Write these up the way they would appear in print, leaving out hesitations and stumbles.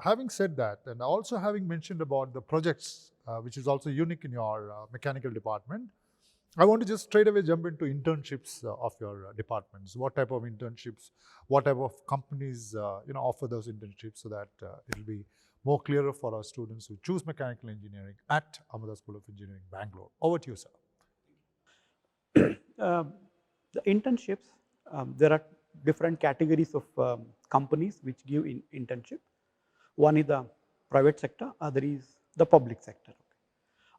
having said that, and also having mentioned about the projects, which is also unique in your mechanical department, I want to just straight away jump into internships of your departments. What type of internships, what type of companies offer those internships, so that it will be more clearer for our students who choose mechanical engineering at Amada School of Engineering, Bangalore. Over to you, sir. The internships, there are different categories of companies which give internship. One is the private sector, other is the public sector.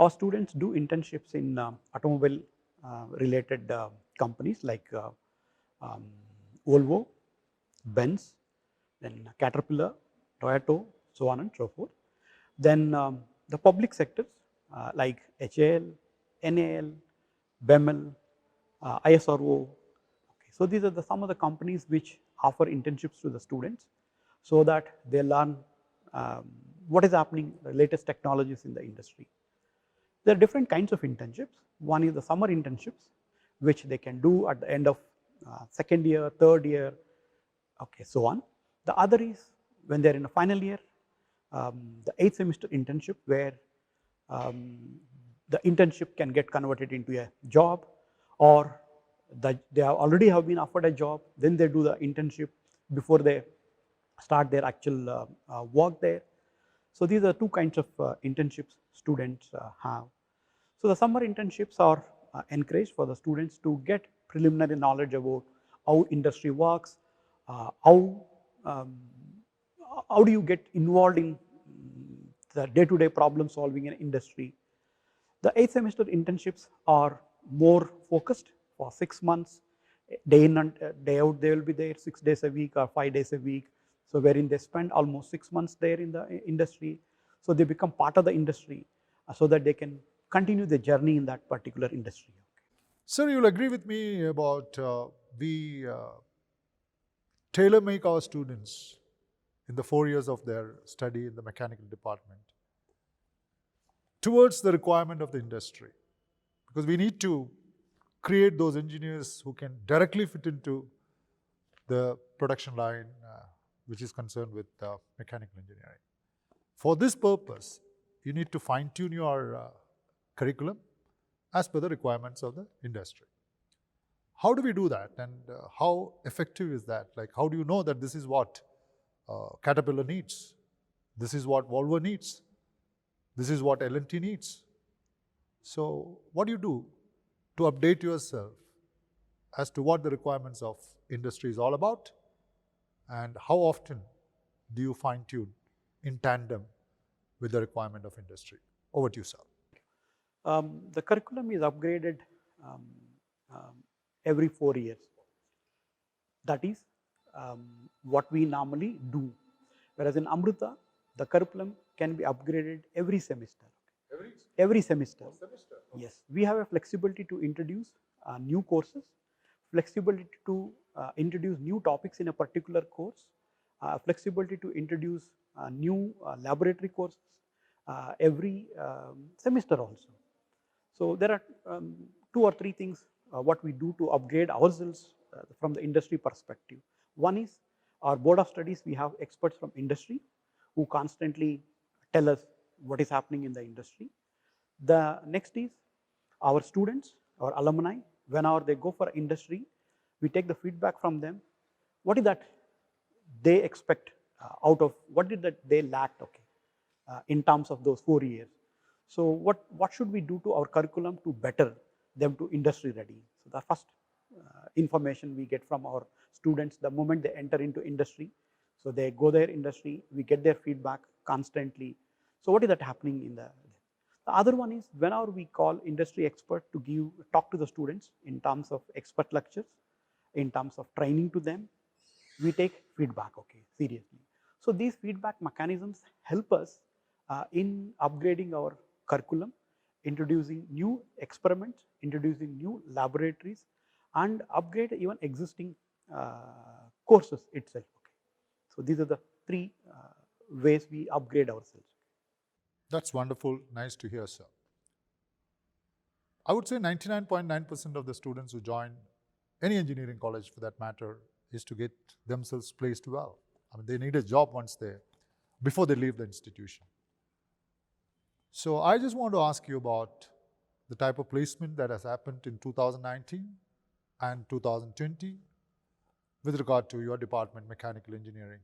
Our students do internships in automobile related companies like Volvo, Benz, then Caterpillar, Toyota, so on and so forth. Then the public sectors like HAL, NAL, BEML, ISRO. Okay. So these are some of the companies which offer internships to the students so that they learn what is happening, the latest technologies in the industry. There are different kinds of internships. One is the summer internships, which they can do at the end of second year, third year, okay, so on. The other is when they're in the final year, the 8th semester internship, where the internship can get converted into a job, or they already have been offered a job, then they do the internship before they start their actual work there. So these are two kinds of internships students have. So the summer internships are encouraged for the students to get preliminary knowledge about how industry works, how do you get involved in the day-to-day problem solving in industry. The 8th semester internships are more focused for 6 months, day in and day out. They will be there 6 days a week or 5 days a week. So wherein they spend almost 6 months there in the industry. So they become part of the industry so that they can continue their journey in that particular industry. Sir, you'll agree with me about we tailor make our students in the 4 years of their study in the mechanical department towards the requirement of the industry, because we need to create those engineers who can directly fit into the production line which is concerned with mechanical engineering. For this purpose, you need to fine-tune your curriculum as per the requirements of the industry. How do we do that, and how effective is that? Like, how do you know that this is what Caterpillar needs, this is what Volvo needs, this is what L&T needs? So what do you do to update yourself as to what the requirements of industry is all about, and how often do you fine-tune in tandem with the requirement of industry? Over to you, sir. The curriculum is upgraded every 4 years. That is what we normally do. Whereas in Amrita, the curriculum can be upgraded every semester. Every semester. Yes. We have a flexibility to introduce new courses, flexibility to introduce new topics in a particular course, flexibility to introduce new laboratory courses every semester also. So there are 2 or 3 things what we do to upgrade ourselves from the industry perspective. One is our board of studies. We have experts from industry who constantly tell us what is happening in the industry. The next is our students, our alumni. Whenever they go for industry, we take the feedback from them. What is that they expect out of, what did that they lack, okay, in terms of those 4 years. So what should we do to our curriculum to better them to industry ready? So the first information we get from our students the moment they enter into industry. So they go there industry, we get their feedback constantly. So what is that happening in the other one is whenever we call industry expert to talk to the students in terms of expert lectures, in terms of training to them, we take feedback, okay, seriously. So these feedback mechanisms help us in upgrading our curriculum, introducing new experiments, introducing new laboratories, and upgrade even existing courses itself. Okay. So these are the 3 ways we upgrade ourselves. That's wonderful. Nice to hear, sir. I would say 99.9% of the students who join any engineering college, for that matter, is to get themselves placed well. I mean, they need a job once they before they leave the institution. So I just want to ask you about the type of placement that has happened in 2019 and 2020 with regard to your department, mechanical engineering.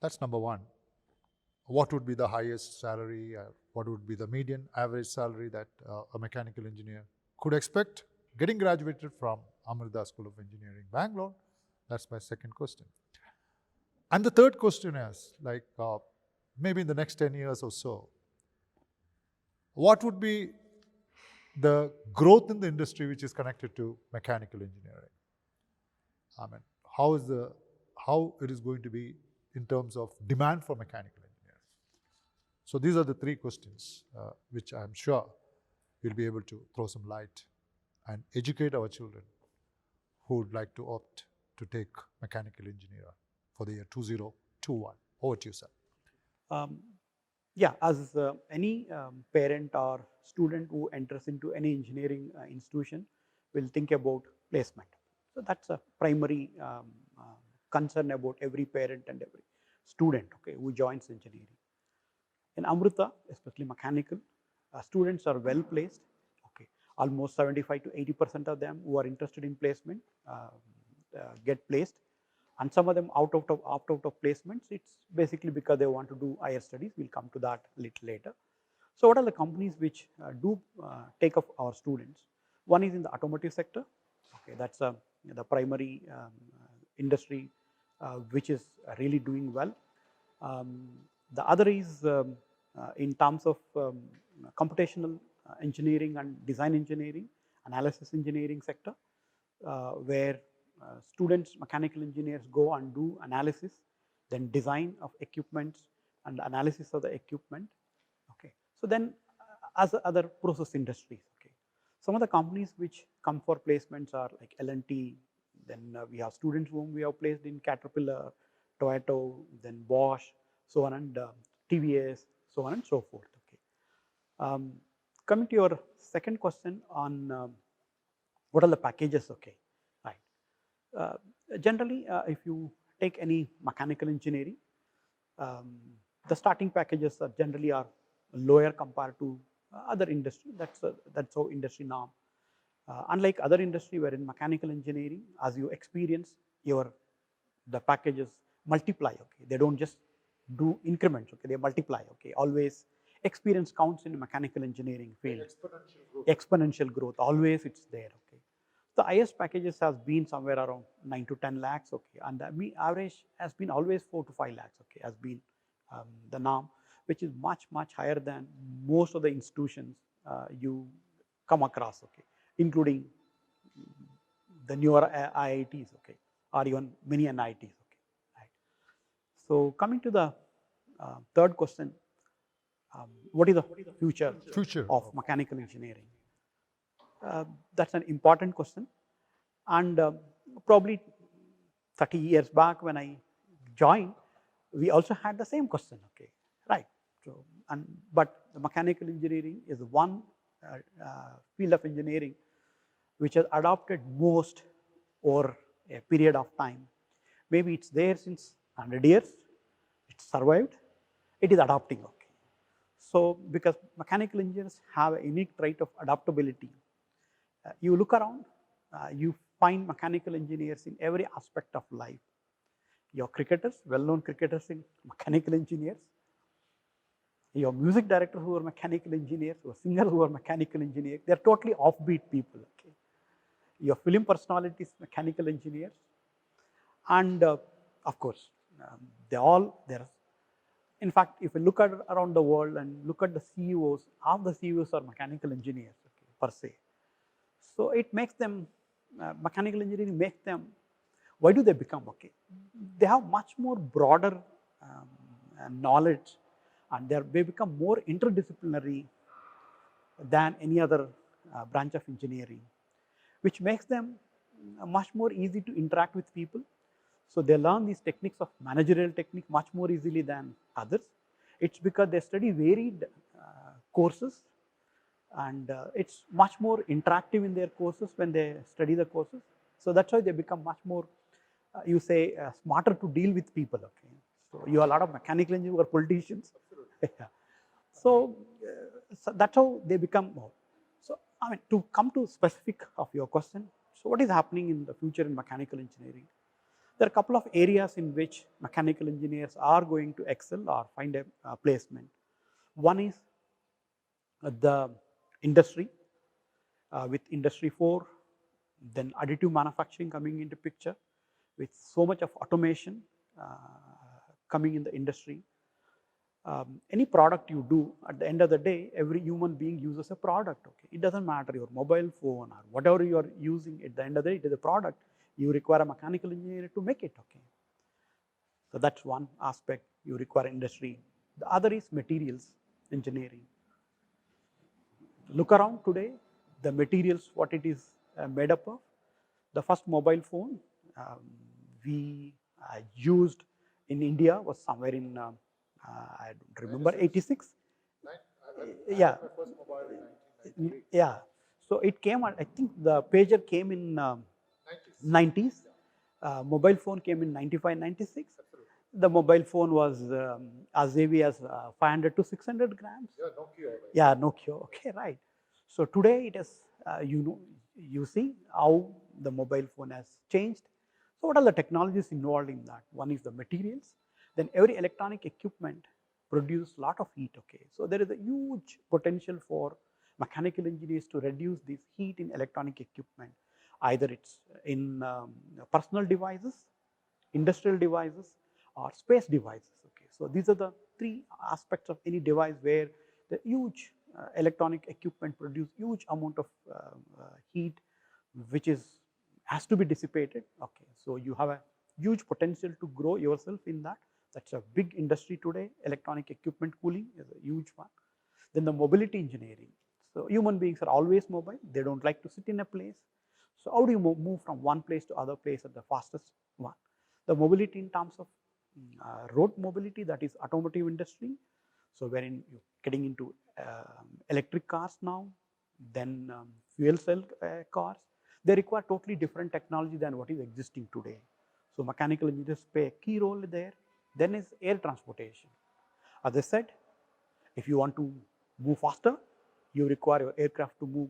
That's number one. What would be the highest salary? What would be the median average salary that a mechanical engineer could expect getting graduated from Amrita School of Engineering, Bangalore? That's my second question. And the third question is, like, maybe in the next 10 years or so, what would be the growth in the industry which is connected to mechanical engineering? I mean, how it is going to be in terms of demand for mechanical engineering? So these are the three questions which I'm sure we'll be able to throw some light and educate our children who would like to opt to take mechanical engineer for the year 2021. Over to you, sir. Yeah, as any parent or student who enters into any engineering institution will think about placement. So that's a primary concern about every parent and every student, okay, who joins engineering. In Amrita, especially mechanical, students are well placed. Okay, almost 75 to 80% of them who are interested in placement get placed, and some of them opt out of placements. It's basically because they want to do higher studies. We'll come to that a little later. So, what are the companies which do take up our students? One is in the automotive sector. Okay, that's the primary industry which is really doing well. The other is in terms of computational engineering and design engineering, analysis engineering sector, where students, mechanical engineers go and do analysis, then design of equipments and analysis of the equipment. Okay, so then as other process industries. Okay, some of the companies which come for placements are like L&T. Then we have students whom we have placed in Caterpillar, Toyota, then Bosch, so on, and TVS, so on and so forth. Okay. Coming to your second question on what are the packages? Okay, right. Generally, if you take any mechanical engineering, the starting packages are generally lower compared to other industry. That's how industry norm. Unlike other industry, where in mechanical engineering, as you experience, the packages multiply. Okay, they don't just do increments. Okay, they multiply. Okay, always experience counts in mechanical engineering field. Exponential growth, always it's there. Okay, the highest packages has been somewhere around 9 to 10 lakhs. Okay, and the average has been always 4 to 5 lakhs. Okay, has been the norm, which is much higher than most of the institutions you come across. Okay, including the newer IITs. Okay, or even many NITs. Okay, right. So coming to the third question, what is the future of mechanical engineering? That's an important question, and probably 30 years back when I joined, we also had the same question. Okay, right. So, but the mechanical engineering is one field of engineering which has adopted most over a period of time. Maybe it's there since 100 years, it's survived, it is adapting. Okay. So, because mechanical engineers have a unique trait of adaptability, you look around, you find mechanical engineers in every aspect of life. Your cricketers, well-known cricketers in mechanical engineers, your music director who are mechanical engineers, your singer who are mechanical engineers, they are totally offbeat people. Okay. Your film personalities, mechanical engineers, and of course, there. In fact, if you look at around the world and look at the CEOs, half the CEOs are mechanical engineers, okay, per se. So it makes them, mechanical engineering makes them, why do they become? Okay, they have much more broader knowledge, and they become more interdisciplinary than any other branch of engineering, which makes them much more easy to interact with people. So they learn these techniques of managerial technique much more easily than others. It's because they study varied courses, and it's much more interactive in their courses when they study the courses. So that's why they become much more, you say, smarter to deal with people. Okay, So you have a lot of mechanical engineers who are politicians. Yeah. So, so that's how they become more. So I mean, to come to specific of your question, so what is happening in the future in mechanical engineering? There are a couple of areas in which mechanical engineers are going to excel or find a placement. One is the industry with Industry 4, then additive manufacturing coming into picture with so much of automation coming in the industry. Any product you do, at the end of the day, every human being uses a product. Okay, it doesn't matter your mobile phone or whatever you are using. At the end of the day, it is a product. You require a mechanical engineer to make it. Okay, so that's one aspect you require industry. The other is materials engineering. Look around today, the materials what it is made up of. The first mobile phone we used in India was somewhere in I don't remember 86. Yeah, yeah. So it came. I think the pager came in 90s. Mobile phone came in 95, 96. The mobile phone was as heavy as 500 to 600 grams. Yeah, Nokia. Yeah, Nokia. Okay, right. So today it is, you see how the mobile phone has changed. So what are the technologies involved in that? One is the materials. Then every electronic equipment produce lot of heat. Okay, so there is a huge potential for mechanical engineers to reduce this heat in electronic equipment. Either it's in personal devices, industrial devices, or space devices. Okay, so these are the three aspects of any device where the huge electronic equipment produce huge amount of heat, which has to be dissipated. Okay, so you have a huge potential to grow yourself in that. That's a big industry today. Electronic equipment cooling is a huge one. Then the mobility engineering. So human beings are always mobile. They don't like to sit in a place. So how do you move from one place to other place at the fastest one? The mobility in terms of road mobility, that is automotive industry. So wherein you're getting into electric cars now, then fuel cell cars. They require totally different technology than what is existing today. So mechanical engineers play a key role there. Then is air transportation. As I said, if you want to move faster, you require your aircraft to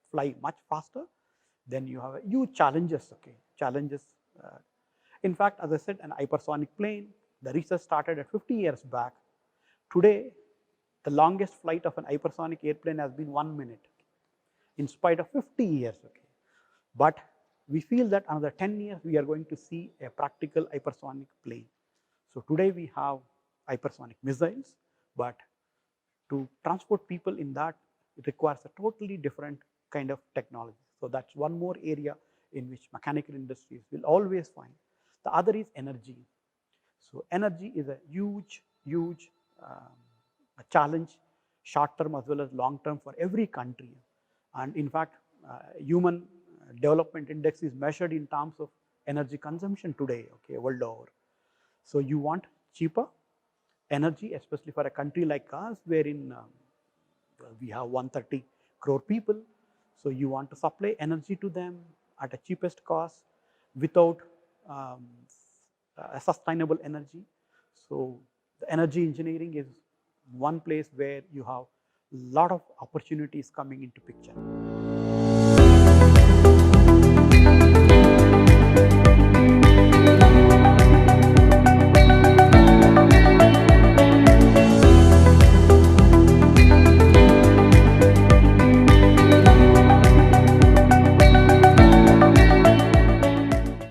fly much faster. Then you have huge challenges. Okay, challenges. In fact, as I said, an hypersonic plane, the research started at 50 years back. Today, the longest flight of an hypersonic airplane has been 1 minute, in spite of 50 years. Okay, but we feel that another 10 years we are going to see a practical hypersonic plane. So today we have hypersonic missiles, but to transport people in that, it requires a totally different kind of technology. So that's one more area in which mechanical industries will always find. The other is energy. So energy is a huge challenge, short term as well as long term for every country. And in fact, human development index is measured in terms of energy consumption today, okay, world over. So you want cheaper energy, especially for a country like us, wherein we have 130 crore people. So you want to supply energy to them at a cheapest cost without a sustainable energy. So the energy engineering is one place where you have a lot of opportunities coming into picture.